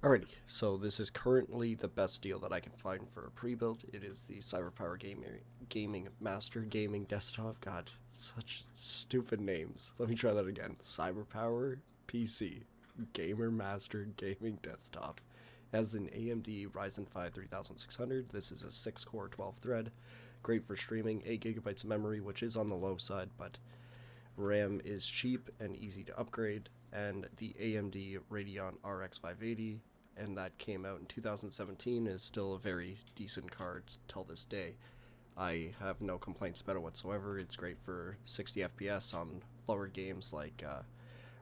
Alrighty, so this is currently the best deal that I can find for a pre-built. It is the Gaming Master Gaming Desktop. God, such stupid names. Let me try that again. CyberPowerPC Gamer Master Gaming Desktop. Has an AMD Ryzen 5 3600. This is a 6-core 12-thread. Great for streaming, 8 gigabytes of memory, which is on the low side, but RAM is cheap and easy to upgrade, and the AMD Radeon RX 580, and that came out in 2017, is still a very decent card till this day. I have no complaints about it whatsoever. It's great for 60 FPS on lower games like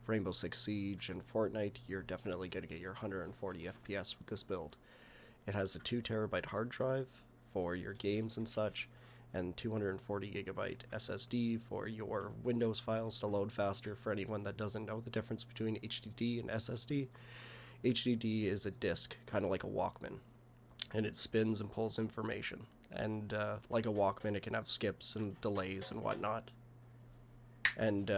Rainbow Six Siege and Fortnite. You're definitely going to get your 140 FPS with this build. It has a 2 terabyte hard drive for your games and such, and 240 gigabyte SSD for your Windows files to load faster. For anyone that doesn't know the difference between HDD and SSD, HDD is a disk, kind of like a Walkman, and it spins and pulls information. And like a Walkman, it can have skips and delays and whatnot. And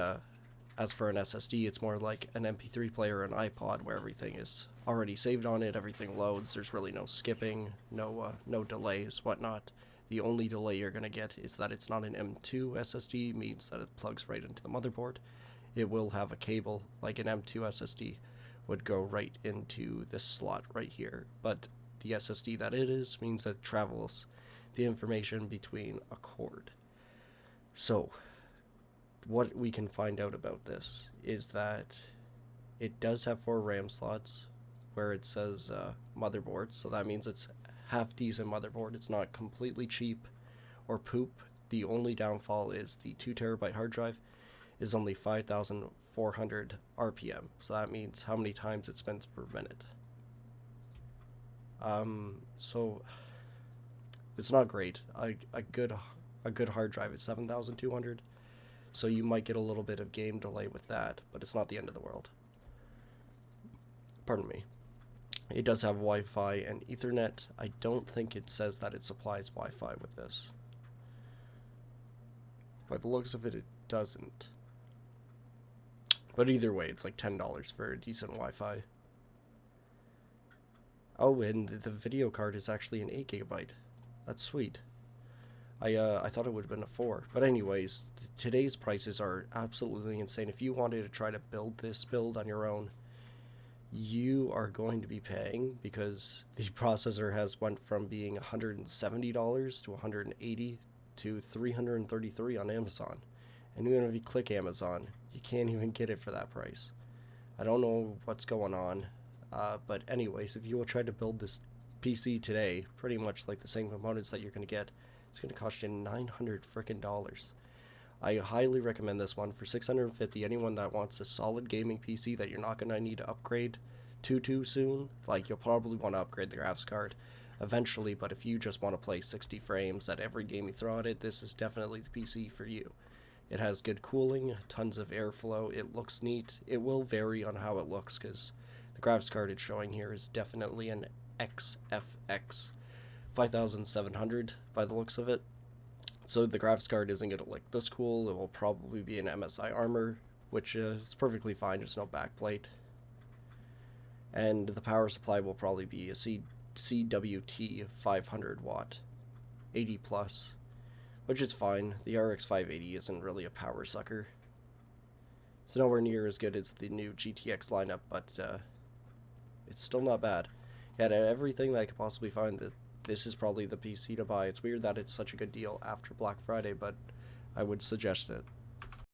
as for an SSD, it's more like an MP3 player or an iPod where everything is already saved on it, everything loads, there's really no skipping, no delays, whatnot. The only delay you're going to get is that it's not an M2 SSD, means that it plugs right into the motherboard. It will have a cable, like an M2 SSD would go right into this slot right here, but the SSD that it is means that it travels the information between a cord. So, what we can find out about this is that it does have 4 RAM slots where it says motherboard, so that means it's half decent motherboard. It's not completely cheap or poop. The only downfall is the 2 terabyte hard drive is only 5,400 RPM, so that means how many times it spins per minute. So it's not great. A good hard drive is 7,200, so you might get a little bit of game delay with that, but it's not the end of the world. Pardon me. It does have Wi-Fi and Ethernet. I don't think it says that it supplies Wi-Fi with this. By the looks of it, it doesn't. But either way, it's like $10 for a decent Wi-Fi. Oh, and the video card is actually an 8 gigabyte. That's sweet. I thought it would have been a 4. But anyways, today's prices are absolutely insane. If you wanted to try to build this build on your own, you are going to be paying, because the processor has went from being $170 to $180 to $333 on Amazon. And even if you click Amazon, you can't even get it for that price. I don't know what's going on, but anyways, if you will try to build this PC today, pretty much like the same components that you're going to get, it's going to cost you $900 frickin' dollars. I highly recommend this one for $650. Anyone that wants a solid gaming PC that you're not going to need to upgrade too soon, like you'll probably want to upgrade the graphics card eventually, but if you just want to play 60 frames at every game you throw at it, this is definitely the PC for you. It has good cooling, tons of airflow, it looks neat. It will vary on how it looks, because the graphics card it's showing here is definitely an XFX 5700 by the looks of it. So the graphics card isn't going to look this cool. It will probably be an MSI Armor, which is perfectly fine, just no backplate. And the power supply will probably be a CWT 500 watt, 80 plus, which is fine. The RX 580 isn't really a power sucker. It's nowhere near as good as the new GTX lineup, but it's still not bad. It had everything that I could possibly find. That this is probably the PC to buy. It's weird that it's such a good deal after Black Friday, but I would suggest it.